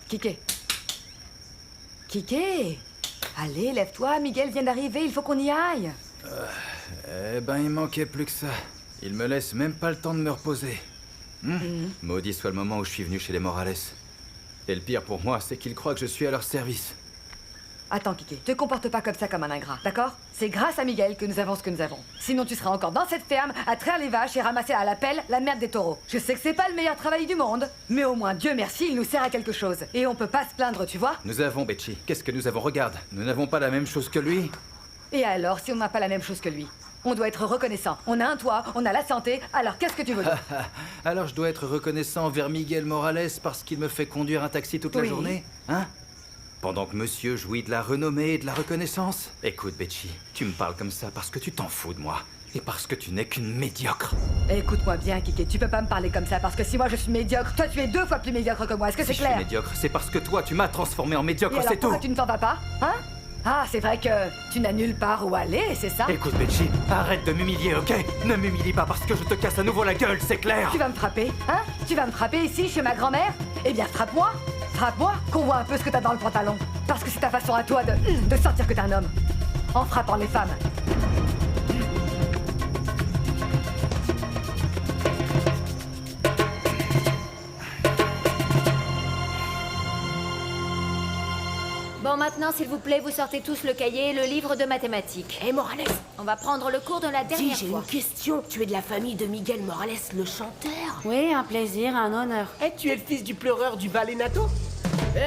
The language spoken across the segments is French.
Kike. Kike. Allez, lève-toi, Miguel vient d'arriver, il faut qu'on y aille. Eh ben, il manquait plus que ça. Il me laisse même pas le temps de me reposer. Maudit soit le moment où je suis venu chez les Morales. Et le pire pour moi, c'est qu'ils croient que je suis à leur service. Attends, Kike, te comporte pas comme ça comme un ingrat, d'accord? C'est grâce à Miguel que nous avons ce que nous avons. Sinon, tu seras encore dans cette ferme, à traire les vaches et ramasser à la pelle la merde des taureaux. Je sais que c'est pas le meilleur travail du monde, mais au moins, Dieu merci, il nous sert à quelque chose. Et on peut pas se plaindre, tu vois? Nous avons, Betchy. Qu'est-ce que nous avons? Regarde, nous n'avons pas la même chose que lui. Et alors, si on n'a pas la même chose que lui? On doit être reconnaissant. On a un toit, on a la santé, alors qu'est-ce que tu veux dire? Alors je dois être reconnaissant envers Miguel Morales parce qu'il me fait conduire un taxi toute la Oui. journée? Hein? Pendant que monsieur jouit de la renommée et de la reconnaissance? Écoute, Betchy, tu me parles comme ça parce que tu t'en fous de moi. Et parce que tu n'es qu'une médiocre. Écoute-moi bien, Kike, tu peux pas me parler comme ça, parce que si moi je suis médiocre, toi tu es 2 fois plus médiocre que moi, est-ce que Si c'est je suis clair? médiocre, c'est parce que toi, tu m'as transformé en Et médiocre, alors c'est tout. pourquoi tu ne t'en vas pas? Hein? Ah, c'est vrai que tu n'as nulle part où aller, c'est ça? Écoute, Betchy, arrête de m'humilier, ok? Ne m'humilie pas parce que je te casse à nouveau la gueule, c'est clair? Tu vas me frapper, hein? Tu vas me frapper ici, chez ma grand-mère? Eh bien, frappe-moi! Frappe-moi, qu'on voit un peu ce que t'as dans le pantalon. Parce que c'est ta façon à toi de sentir que t'es un homme. En frappant les femmes. Bon, maintenant, s'il vous plaît, vous sortez tous le cahier et le livre de mathématiques. Hé Morales, On va prendre le cours de la dis, dernière j'ai fois. une question. Tu es de la famille de Miguel Morales, le chanteur? Oui, un plaisir, un honneur. Et tu es le fils du pleureur du Valenato? Eh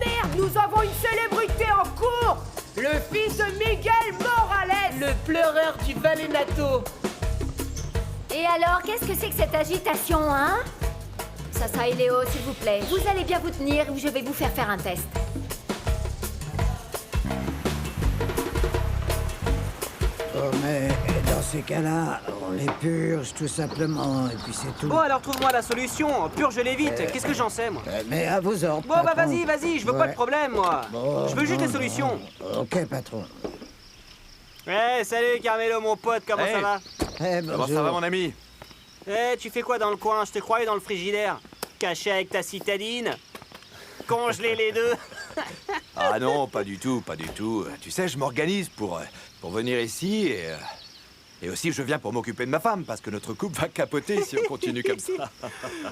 merde, nous avons une célébrité en cours! Le fils de Miguel Morales! Le pleureur du Valenato! Et alors, qu'est-ce que c'est que cette agitation, hein? Sasa et Léo, s'il vous plaît, vous allez bien vous tenir ou je vais vous faire un test. Oh, mais dans ces cas-là, on les purge tout simplement, et puis c'est tout. Bon alors trouve-moi la solution, purge-les vite, qu'est-ce que j'en sais moi? Mais à vos ordres, Bon bah patron. vas-y, je veux pas Ouais. de problème moi. Bon, Je veux juste bon, des solutions. bon. Ok, patron. Eh salut Carmelo mon pote, comment ça Hey. va? Eh, bonjour. ami? Eh tu fais quoi dans le coin? Je te croyais dans le frigidaire. Caché avec ta citadine. Congelé les deux. Ah non, pas du tout, pas du tout. Tu sais, je m'organise pour venir ici et aussi je viens pour m'occuper de ma femme parce que notre couple va capoter si on continue comme ça.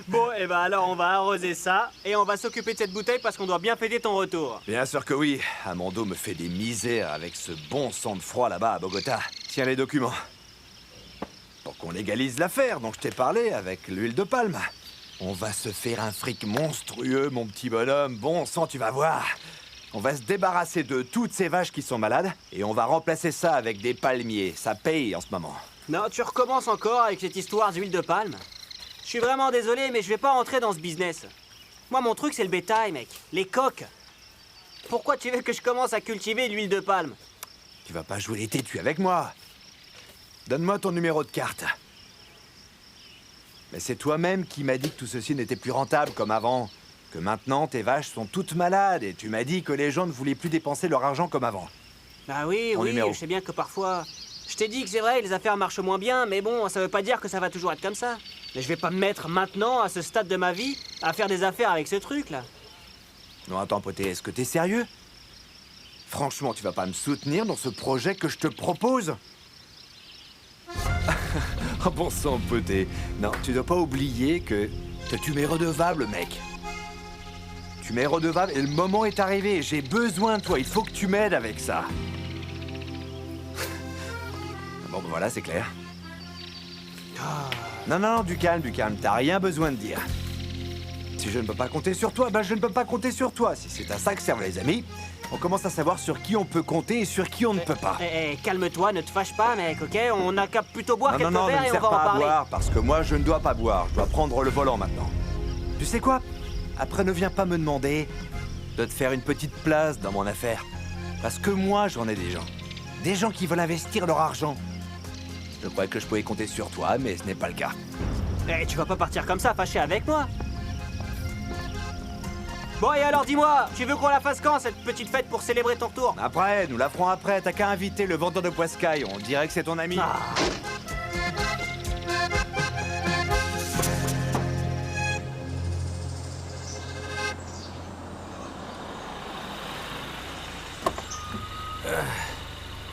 Bon et bah alors on va arroser ça et on va s'occuper de cette bouteille parce qu'on doit bien fêter ton retour. Bien sûr que oui. Amando me fait des misères avec ce bon sang de froid là-bas à Bogota. Tiens les documents. Pour qu'on légalise l'affaire dont je t'ai parlé avec l'huile de palme. On va se faire un fric monstrueux, mon petit bonhomme. Bon sang, tu vas voir. On va se débarrasser de toutes ces vaches qui sont malades et on va remplacer ça avec des palmiers. Ça paye en ce moment. Non, tu recommences encore avec cette histoire d'huile de palme. Je suis vraiment désolé, mais je vais pas rentrer dans ce business. Moi, mon truc, c'est le bétail, mec. Les coques. Pourquoi tu veux que je commence à cultiver l'huile de palme? Tu vas pas jouer les têtus avec moi. Donne-moi ton numéro de carte. Mais c'est toi-même qui m'as dit que tout ceci n'était plus rentable comme avant. Que maintenant, tes vaches sont toutes malades et tu m'as dit que les gens ne voulaient plus dépenser leur argent comme avant. Bah oui, Mon oui, numéro. je sais bien que parfois... Je t'ai dit que c'est vrai, les affaires marchent moins bien, mais bon, ça veut pas dire que ça va toujours être comme ça. Mais je vais pas me mettre maintenant, à ce stade de ma vie, à faire des affaires avec ce truc-là. Non, attends, poté, est-ce que t'es sérieux? Franchement, tu vas pas me soutenir dans ce projet que je te propose? Oh bon sang, poté. Non, tu dois pas oublier que tu m'es redevable, mec. Tu m'es redevable et le moment est arrivé. J'ai besoin de toi. Il faut que tu m'aides avec ça. Bon, ben voilà, c'est clair. Non, non, non, du calme, du calme. T'as rien besoin de dire. Si je ne peux pas compter sur toi, ben je ne peux pas compter sur toi. Si c'est à ça que servent les amis, on commence à savoir sur qui on peut compter et sur qui on ne peut pas. Calme-toi, ne te fâche pas, mec, ok? On a qu'à plutôt boire Non, quelques non, non, ne verres me et on sers va en pas à parler. boire, parce que moi, je ne dois pas boire. Je dois prendre le volant maintenant. Tu sais quoi? Après, ne viens pas me demander de te faire une petite place dans mon affaire. Parce que moi, j'en ai des gens. Des gens qui veulent investir leur argent. Je croyais que je pouvais compter sur toi, mais ce n'est pas le cas. Eh, tu vas pas partir comme ça, fâché avec moi? Bon, et alors dis-moi, tu veux qu'on la fasse quand, cette petite fête pour célébrer ton retour? Après, nous la ferons après. T'as qu'à inviter le vendeur de poiscaille. On dirait que c'est ton ami. Ah.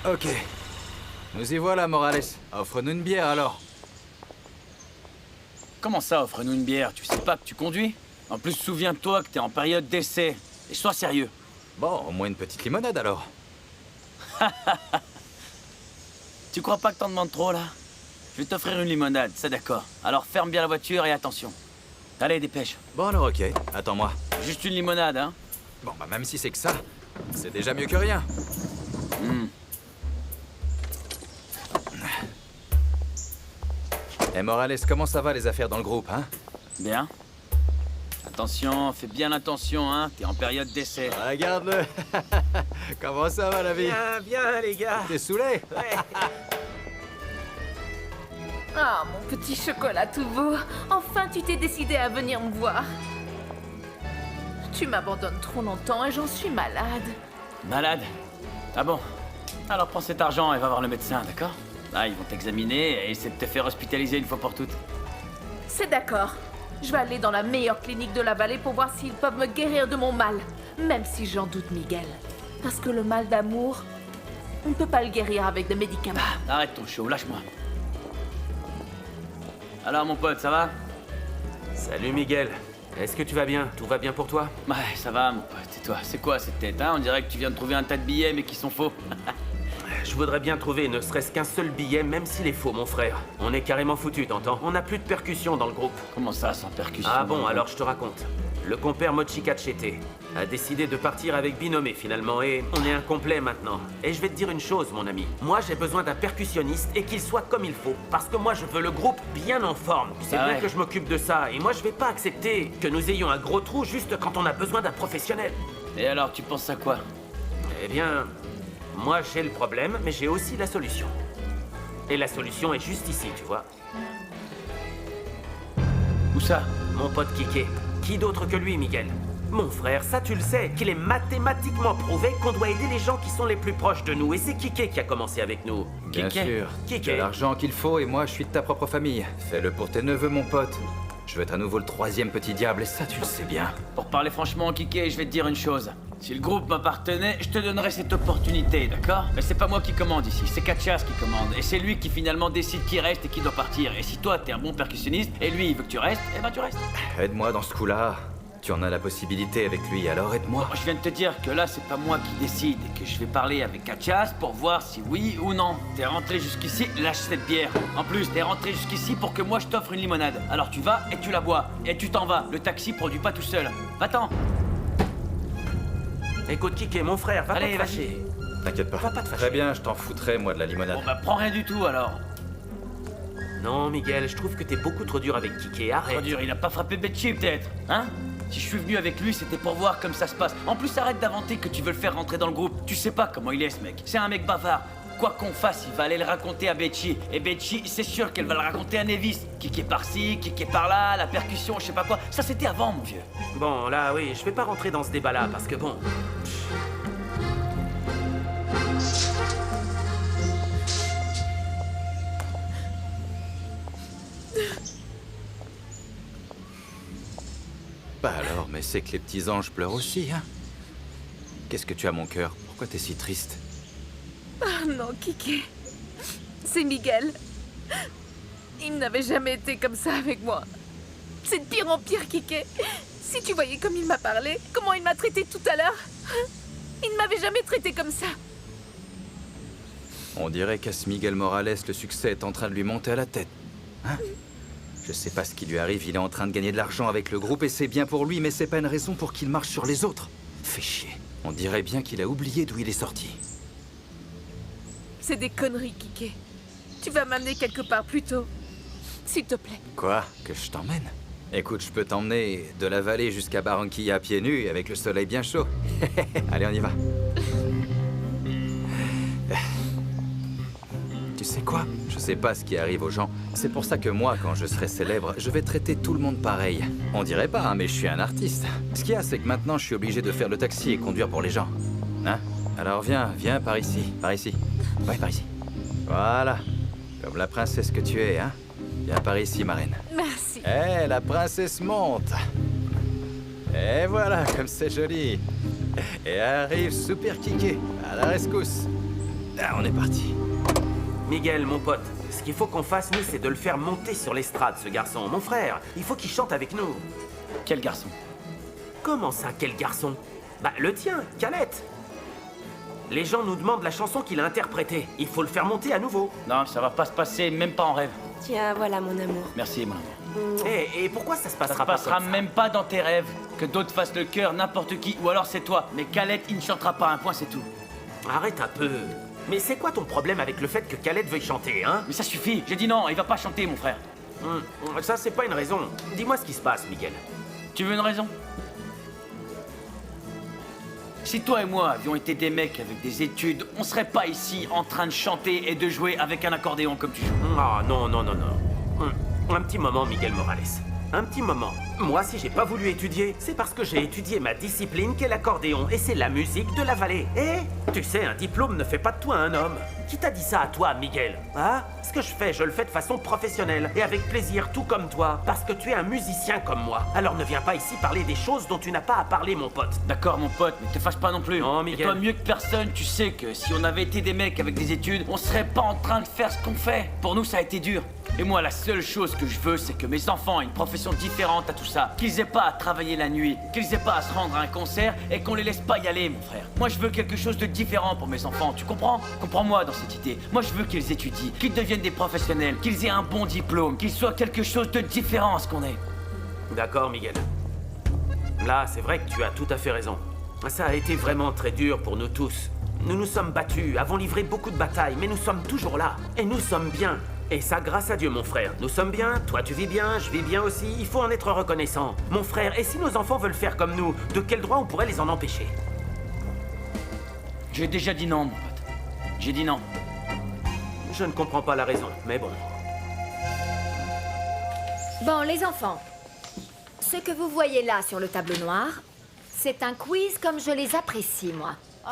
Ok. Nous y voilà, Morales. Offre-nous une bière, alors. Comment ça, offre-nous une bière? Tu sais pas que tu conduis? En plus, souviens-toi que t'es en période d'essai. Et sois sérieux. Bon, au moins une petite limonade, alors. Tu crois pas que t'en demandes trop, là? Je vais t'offrir une limonade, c'est d'accord. Alors ferme bien la voiture et attention. Allez, dépêche. Bon, alors, ok. Attends-moi. Juste une limonade, hein? Bon, bah, même si c'est que ça, c'est déjà mieux que rien. Eh, Morales, comment ça va, les affaires dans le groupe, hein? Bien. Attention, fais bien attention, hein? T'es en période d'essai. Regarde-le. Comment ça va, la vie? Bien, bien, les gars. T'es saoulé? Ouais. Ah, mon petit chocolat tout beau. Enfin, tu t'es décidé à venir me voir. Tu m'abandonnes trop longtemps et j'en suis malade. Malade? Ah bon? Alors prends cet argent et va voir le médecin, d'accord? Là, ils vont t'examiner et essayer de te faire hospitaliser une fois pour toutes. C'est d'accord. Je vais aller dans la meilleure clinique de la vallée pour voir s'ils peuvent me guérir de mon mal. Même si j'en doute, Miguel. Parce que le mal d'amour, on ne peut pas le guérir avec des médicaments. Arrête ton show, lâche-moi. Alors mon pote, ça va? Salut Miguel. Est-ce que tu vas bien? Tout va bien pour toi? Ouais, ça va mon pote. Et toi, c'est quoi cette tête, hein? On dirait que tu viens de trouver un tas de billets mais qui sont faux. Je voudrais bien trouver ne serait-ce qu'un seul billet, même s'il est faux, mon frère. On est carrément foutu, t'entends? On n'a plus de percussion dans le groupe. Comment ça, sans percussion? Ah bon, alors je te raconte. Le compère Mochikachete a décidé de partir avec Binomé finalement et on est incomplet maintenant. Et je vais te dire une chose, mon ami. Moi, j'ai besoin d'un percussionniste et qu'il soit comme il faut. Parce que moi, je veux le groupe bien en forme. C'est Ah bien ouais. que je m'occupe de ça. Et moi, je vais pas accepter que nous ayons un gros trou juste quand on a besoin d'un professionnel. Et alors, tu penses à quoi? Eh bien, moi j'ai le problème, mais j'ai aussi la solution. Et la solution est juste ici, tu vois. Où ça? Mon pote Kike. Qui d'autre que lui, Miguel? Mon frère, ça tu le sais, qu'il est mathématiquement prouvé qu'on doit aider les gens qui sont les plus proches de nous. Et c'est Kike qui a commencé avec nous. Bien Kike. sûr. Kike. Tu as l'argent qu'il faut et moi, je suis de ta propre famille. Fais-le pour tes neveux, mon pote. Je veux être à nouveau le troisième petit diable et ça, tu le sais bien. Pour parler franchement, Kike, je vais te dire une chose. Si le groupe m'appartenait, je te donnerais cette opportunité, d'accord? Mais c'est pas moi qui commande ici, c'est Kachas qui commande. Et c'est lui qui finalement décide qui reste et qui doit partir. Et si toi, t'es un bon percussionniste, et lui, il veut que tu restes, eh ben tu restes. Aide-moi dans ce coup-là. Tu en as la possibilité avec lui, alors aide-moi. Je viens de te dire que là, c'est pas moi qui décide et que je vais parler avec Kachas pour voir si oui ou non. T'es rentré jusqu'ici, lâche cette bière. En plus, t'es rentré jusqu'ici pour que moi je t'offre une limonade. Alors tu vas et tu la bois. Et tu t'en vas. Le taxi produit pas tout seul. Va-t'en. Écoute, Kike, mon frère, va Allez, pas te fâcher. T'inquiète pas. Va pas te fâcher. Très bien, je t'en foutrais, moi, de la limonade. Bon bah prends rien du tout alors. Non, Miguel, je trouve que t'es beaucoup trop dur avec Kike. Arrête. Trop dur, il a pas frappé Betchy peut-être, hein? Si je suis venu avec lui, c'était pour voir comme ça se passe. En plus, arrête d'inventer que tu veux le faire rentrer dans le groupe. Tu sais pas comment il est, ce mec. C'est un mec bavard. Quoi qu'on fasse, il va aller le raconter à Betchy. Et Betchy, c'est sûr qu'elle va le raconter à Nevis. Qui est par-ci, qui est par-là, la percussion, je sais pas quoi. Ça, c'était avant, mon vieux. Bon, là, oui, je vais pas rentrer dans ce débat-là parce que bon. Bah alors, mais c'est que les petits anges pleurent aussi, hein? Qu'est-ce que tu as, mon cœur? Pourquoi t'es si triste? Ah non, Kike. C'est Miguel. Il n'avait jamais été comme ça avec moi. C'est de pire en pire, Kike. Si tu voyais comme il m'a parlé, comment il m'a traité tout à l'heure. Il ne m'avait jamais traité comme ça. On dirait qu'à ce Miguel Morales, le succès est en train de lui monter à la tête. Hein? Je sais pas ce qui lui arrive, il est en train de gagner de l'argent avec le groupe et c'est bien pour lui, mais c'est pas une raison pour qu'il marche sur les autres. Fait chier. On dirait bien qu'il a oublié d'où il est sorti. C'est des conneries, Kike. Tu vas m'amener quelque part plus tôt. S'il te plaît. Quoi? Que je t'emmène? Écoute, je peux t'emmener de la vallée jusqu'à Barranquilla pieds nus avec le soleil bien chaud. Allez, on y va. Tu sais quoi? Je sais pas ce qui arrive aux gens. C'est pour ça que moi, quand je serai célèbre, je vais traiter tout le monde pareil. On dirait pas, hein, mais je suis un artiste. Ce qu'il y a, c'est que maintenant, je suis obligé de faire le taxi et conduire pour les gens. Hein? Alors viens par ici, par ici. Ouais, par ici. Voilà. Comme la princesse que tu es, hein? Viens par ici, ma reine. Merci. Eh, la princesse monte. Et voilà, comme c'est joli. Et arrive Super Kike, à la rescousse. Ah, on est parti. Miguel, mon pote, ce qu'il faut qu'on fasse, nous, c'est de le faire monter sur l'estrade, ce garçon. Mon frère, il faut qu'il chante avec nous. Quel garçon? Comment ça, quel garçon? Bah, le tien, Calette. Les gens nous demandent la chanson qu'il a interprétée. Il faut le faire monter à nouveau. Non, ça va pas se passer, même pas en rêve. Tiens, voilà mon amour. Merci, mon amour. Et pourquoi ça se Ça passera se pas passera comme ça? même pas dans tes rêves. Que d'autres fassent le cœur, n'importe qui, ou alors c'est toi. Mais Calette, il ne chantera pas un point, c'est tout. Arrête un peu. Mais c'est quoi ton problème avec le fait que Calette veuille chanter, hein? Mais ça suffit, j'ai dit non, il va pas chanter, mon frère. Ça, c'est pas une raison. Dis-moi ce qui se passe, Miguel. Tu veux une raison? Si toi et moi avions été des mecs avec des études, on serait pas ici en train de chanter et de jouer avec un accordéon comme tu joues. Ah, non, non, non, non. Un petit moment, Miguel Morales. Un petit moment. Moi, si j'ai pas voulu étudier, c'est parce que j'ai étudié ma discipline qu'est l'accordéon, et c'est la musique de la vallée. Et, tu sais, un diplôme ne fait pas de toi un homme. Qui t'a dit ça à toi, Miguel? Hein? Ce que je fais, je le fais de façon professionnelle, et avec plaisir, tout comme toi, parce que tu es un musicien comme moi. Alors ne viens pas ici parler des choses dont tu n'as pas à parler, mon pote. D'accord, mon pote, mais te fâche pas non plus. Non, Et Miguel. toi, mieux que personne, tu sais que si on avait été des mecs avec des études, on serait pas en train de faire ce qu'on fait. Pour nous, ça a été dur. Et moi, la seule chose que je veux, c'est que mes enfants aient une profession différente à tout ça. Qu'ils aient pas à travailler la nuit, qu'ils aient pas à se rendre à un concert et qu'on les laisse pas y aller, mon frère. Moi, je veux quelque chose de différent pour mes enfants, tu comprends? Comprends-moi dans cette idée. Moi, je veux qu'ils étudient, qu'ils deviennent des professionnels, qu'ils aient un bon diplôme, qu'ils soient quelque chose de différent à ce qu'on est. D'accord, Miguel. Là, c'est vrai que tu as tout à fait raison. Ça a été vraiment très dur pour nous tous. Nous nous sommes battus, avons livré beaucoup de batailles, mais nous sommes toujours là. Et nous sommes bien. Et ça, grâce à Dieu, mon frère. Nous sommes bien, toi tu vis bien, je vis bien aussi. Il faut en être reconnaissant. Mon frère, et si nos enfants veulent faire comme nous, de quel droit on pourrait les en empêcher? J'ai déjà dit non, mon pote. J'ai dit non. Je ne comprends pas la raison, mais bon. Bon, les enfants, ce que vous voyez là sur le tableau noir, c'est un quiz comme je les apprécie, moi. Oh,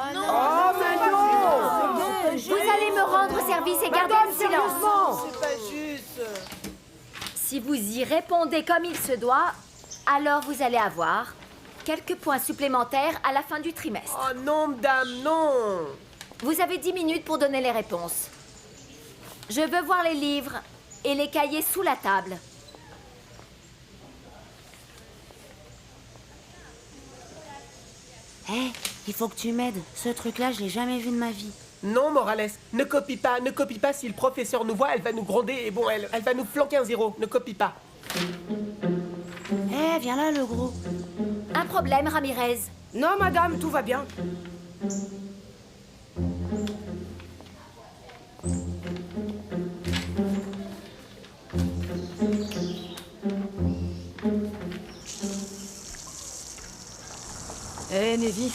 Vous allez me rendre service et garder le silence. C'est pas juste. Si vous y répondez comme il se doit, alors vous allez avoir quelques points supplémentaires à la fin du trimestre. Oh non, madame, non. Vous avez 10 minutes pour donner les réponses. Je veux voir les livres et les cahiers sous la table. Hé, il faut que tu m'aides. Ce truc-là, je l'ai jamais vu de ma vie. Non, Morales, ne copie pas, ne copie pas. Si le professeur nous voit, elle va nous gronder et bon, elle va nous flanquer un 0. Ne copie pas. Hé, viens là, le gros. Un problème, Ramirez? Non, madame, tout va bien. Nevis,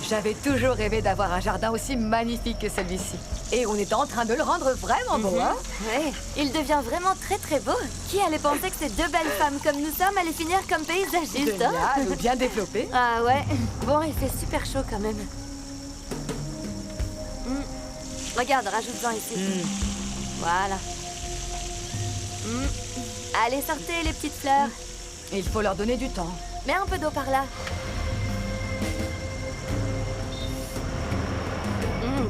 j'avais toujours rêvé d'avoir un jardin aussi magnifique que celui-ci. Et on est en train de le rendre vraiment beau, hein? Ouais, il devient vraiment très très beau. Qui allait penser que ces deux belles femmes comme nous sommes allaient finir comme paysagistes, hein? Génial, ou bien développé. Ah ouais. Bon, il fait super chaud quand même. Regarde, rajoute-en ici. Voilà. Allez, sortez les petites fleurs. Il faut leur donner du temps. Mets un peu d'eau par là.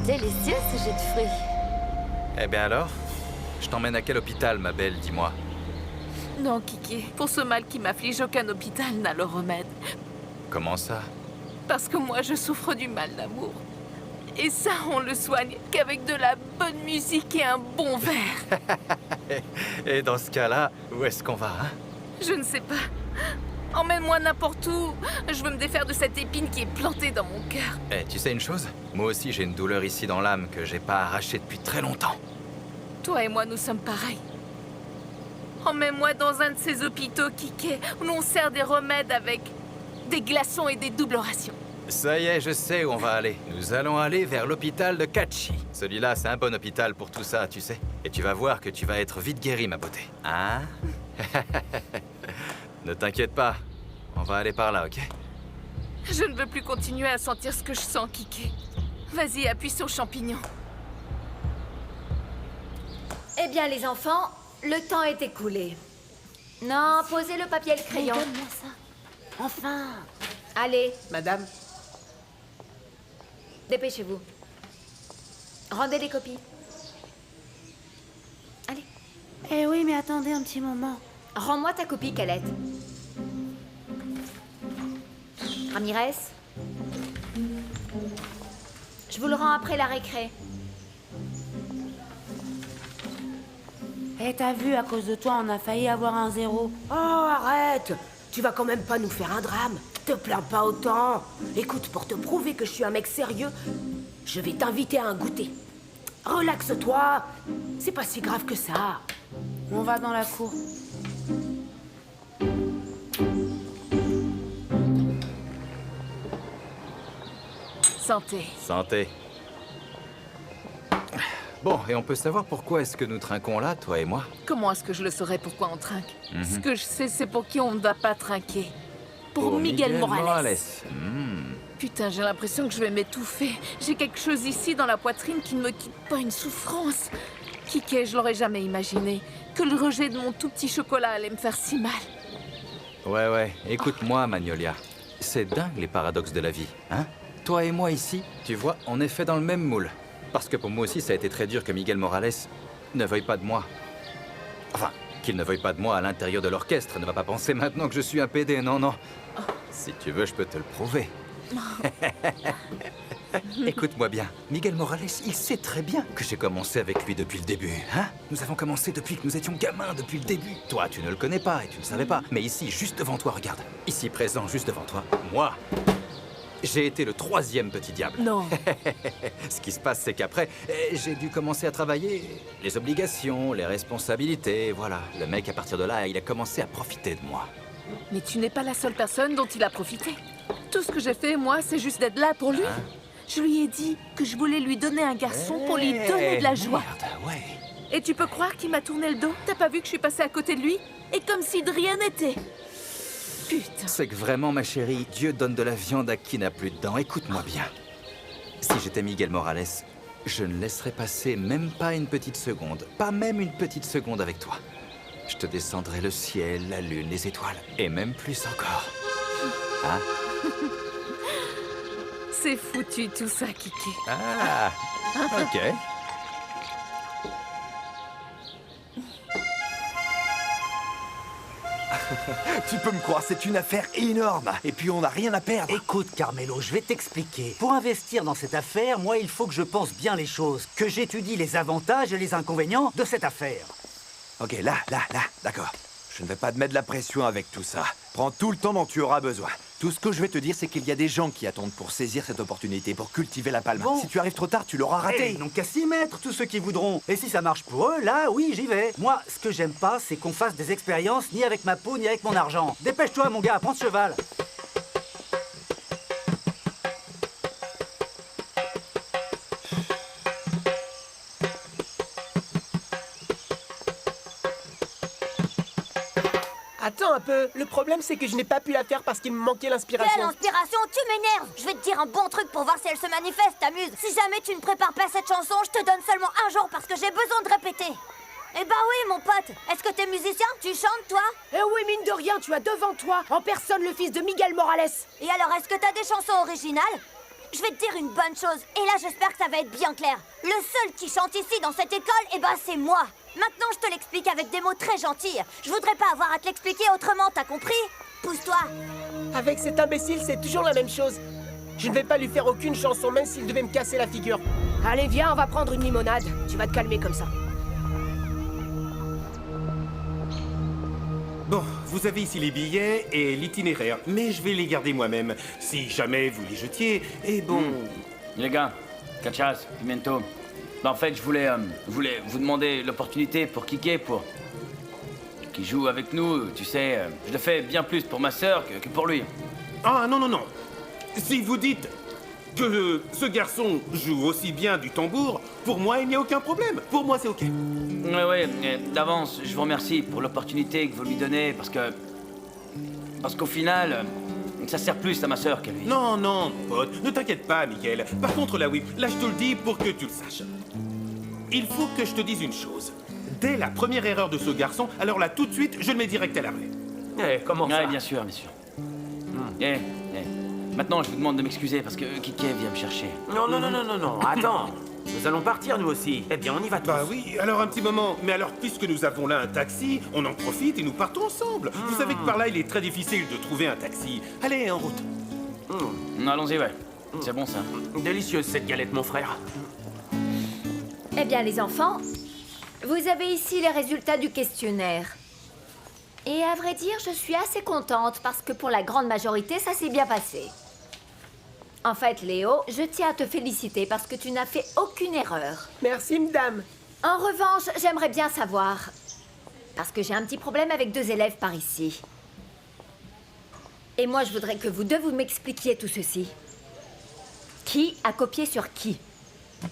Délicieux ce jus de fruits. Eh bien alors? Je t'emmène à quel hôpital, ma belle, dis-moi? Non, Kiki, pour ce mal qui m'afflige, aucun hôpital n'a le remède. Comment ça? Parce que moi, je souffre du mal d'amour. Et ça, on le soigne qu'avec de la bonne musique et un bon verre. Et dans ce cas-là, où est-ce qu'on va, hein? Je ne sais pas. Emmène-moi n'importe où. Je veux me défaire de cette épine qui est plantée dans mon cœur. Eh, tu sais une chose? Moi aussi, j'ai une douleur ici dans l'âme que j'ai pas arrachée depuis très longtemps. Toi et moi, nous sommes pareils. Emmène-moi dans un de ces hôpitaux, Kiki, où l'on sert des remèdes avec des glaçons et des doubles rations. Ça y est, je sais où on va aller. Nous allons aller vers l'hôpital de Kachi. Celui-là, c'est un bon hôpital pour tout ça, tu sais. Et tu vas voir que tu vas être vite guérie, ma beauté. Hein? Ne t'inquiète pas. On va aller par là, ok? Je ne veux plus continuer à sentir ce que je sens, Kiki. Vas-y, appuie sur le champignon. Eh bien, les enfants, le temps est écoulé. Non, posez le papier et le crayon. Donne-moi ça. Enfin. Allez, Madame, dépêchez-vous. Rendez les copies. Allez. Eh oui, mais attendez un petit moment. Rends-moi ta copie, Calette. Ramirez. Je vous le rends après la récré. Eh, t'as vu, à cause de toi, on a failli avoir un 0. Oh, arrête! Tu vas quand même pas nous faire un drame. Te plains pas autant. Écoute, pour te prouver que je suis un mec sérieux, je vais t'inviter à un goûter. Relaxe-toi. C'est pas si grave que ça. On va dans la cour. Santé. Santé. Bon, et on peut savoir pourquoi est-ce que nous trinquons là, toi et moi? Comment est-ce que je le saurais pourquoi on trinque? Mhm. Ce que je sais, c'est pour qui on ne va pas trinquer. Pour Miguel Morales. Putain, j'ai l'impression que je vais m'étouffer. J'ai quelque chose ici dans la poitrine qui ne me quitte pas, une souffrance. Kike, je l'aurais jamais imaginé. Que le rejet de mon tout petit chocolat allait me faire si mal. Ouais, écoute-moi, Magnolia. C'est dingue les paradoxes de la vie, hein? Toi et moi ici, tu vois, on est fait dans le même moule. Parce que pour moi aussi, ça a été très dur que Miguel Morales ne veuille pas de moi. Enfin, qu'il ne veuille pas de moi à l'intérieur de l'orchestre. Ne va pas penser maintenant que je suis un PD, non. Si tu veux, je peux te le prouver. Écoute-moi bien, Miguel Morales, il sait très bien que j'ai commencé avec lui depuis le début, hein? Nous avons commencé depuis que nous étions gamins, depuis le début. Toi, tu ne le connais pas et tu ne savais pas. Mais ici, juste devant toi, regarde. Ici, présent, juste devant toi, moi, j'ai été le 3e petit diable. Non. Ce qui se passe, c'est qu'après, j'ai dû commencer à travailler. Les obligations, les responsabilités, voilà. Le mec, à partir de là, il a commencé à profiter de moi. Mais tu n'es pas la seule personne dont il a profité. Tout ce que j'ai fait, moi, c'est juste d'être là pour lui. Hein? Je lui ai dit que je voulais lui donner un garçon pour lui donner de la joie. Merde, ouais. Et tu peux croire qu'il m'a tourné le dos? T'as pas vu que je suis passée à côté de lui? Et comme si de rien n'était. Putain. C'est que vraiment, ma chérie, Dieu donne de la viande à qui n'a plus de dents. Écoute-moi bien. Si j'étais Miguel Morales, je ne laisserais passer même pas une petite seconde. Pas même une petite seconde avec toi. Je te descendrai le ciel, la lune, les étoiles. Et même plus encore. Hein? C'est foutu tout ça, Kiki. Ah, ok. Tu peux me croire, c'est une affaire énorme. Et puis on n'a rien à perdre. Écoute, Carmelo, je vais t'expliquer. Pour investir dans cette affaire, moi, il faut que je pense bien les choses. Que j'étudie les avantages et les inconvénients de cette affaire. Ok, là, d'accord. Je ne vais pas te mettre de la pression avec tout ça. Prends tout le temps dont tu auras besoin. Tout ce que je vais te dire, c'est qu'il y a des gens qui attendent pour saisir cette opportunité, pour cultiver la palme. Bon. Si tu arrives trop tard, tu l'auras raté. Ils n'ont qu'à s'y mettre, tous ceux qui voudront. Et si ça marche pour eux, là, oui, j'y vais. Moi, ce que j'aime pas, c'est qu'on fasse des expériences ni avec ma peau, ni avec mon argent. Dépêche-toi, mon gars, prends ce cheval. Attends un peu, le problème c'est que je n'ai pas pu la faire parce qu'il me manquait l'inspiration. Quelle inspiration? Tu m'énerves! Je vais te dire un bon truc pour voir si elle se manifeste, t'amuses. Si jamais tu ne prépares pas cette chanson, je te donne seulement un jour parce que j'ai besoin de répéter. Eh bah oui, mon pote. Est-ce que t'es musicien? Tu chantes, toi? Eh oui, mine de rien, tu as devant toi, en personne, le fils de Miguel Morales. Et alors, est-ce que t'as des chansons originales? Je vais te dire une bonne chose, et là j'espère que ça va être bien clair. Le seul qui chante ici dans cette école, eh ben c'est moi. Maintenant je te l'explique avec des mots très gentils. Je voudrais pas avoir à te l'expliquer autrement, t'as compris? Pousse-toi. Avec cet imbécile, c'est toujours la même chose. Je ne vais pas lui faire aucune chanson, même s'il devait me casser la figure. Allez, viens, on va prendre une limonade. Tu vas te calmer comme ça. Bon, vous avez ici les billets et l'itinéraire, mais je vais les garder moi-même. Si jamais vous les jetiez, et bon... Les gars, cachas, pimento. Bah, en fait, je voulais vous demander l'opportunité pour Kike, pour... qui joue avec nous, tu sais. Je le fais bien plus pour ma sœur que pour lui. Ah, non. Si vous dites que ce garçon joue aussi bien du tambour, pour moi, il n'y a aucun problème. Pour moi, c'est OK. Ouais, d'avance, je vous remercie pour l'opportunité que vous lui donnez, parce qu'au final, ça sert plus à ma sœur qu'à lui. Non, pote, ne t'inquiète pas, Miguel. Par contre, là, oui, là, je te le dis pour que tu le saches. Il faut que je te dise une chose. Dès la première erreur de ce garçon, alors là, tout de suite, je le mets direct à l'arrêt. Comment ça? Ouais, bien sûr. Maintenant, je vous demande de m'excuser parce que Kike vient me chercher. Non, attends. Nous allons partir, nous aussi. Eh bien, on y va tous. Bah oui, alors un petit moment. Mais alors, puisque nous avons là un taxi, on en profite et nous partons ensemble. Vous savez que par là, il est très difficile de trouver un taxi. Allez, en route. Allons-y, ouais. C'est bon, ça. Délicieuse, cette galette, mon frère. Eh bien, les enfants, vous avez ici les résultats du questionnaire. Et à vrai dire, je suis assez contente parce que pour la grande majorité, ça s'est bien passé. En fait, Léo, je tiens à te féliciter parce que tu n'as fait aucune erreur. Merci, madame. En revanche, j'aimerais bien savoir, parce que j'ai un petit problème avec 2 élèves par ici. Et moi, je voudrais que vous deux, vous m'expliquiez tout ceci. Qui a copié sur qui?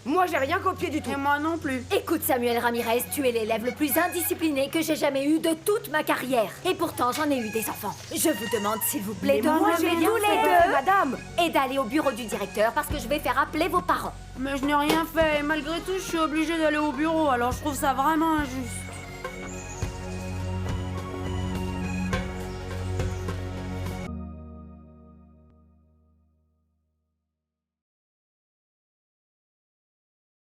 Moi, j'ai rien copié du tout. Et moi non plus. Écoute, Samuel Ramirez, tu es l'élève le plus indiscipliné que j'ai jamais eu de toute ma carrière. Et pourtant, j'en ai eu des enfants. Je vous demande, s'il vous plaît, de moi, j'ai relever rien tous les fait, deux, madame. et d'aller au bureau du directeur parce que je vais faire appeler vos parents. Mais je n'ai rien fait. Malgré tout, je suis obligée d'aller au bureau, alors je trouve ça vraiment injuste.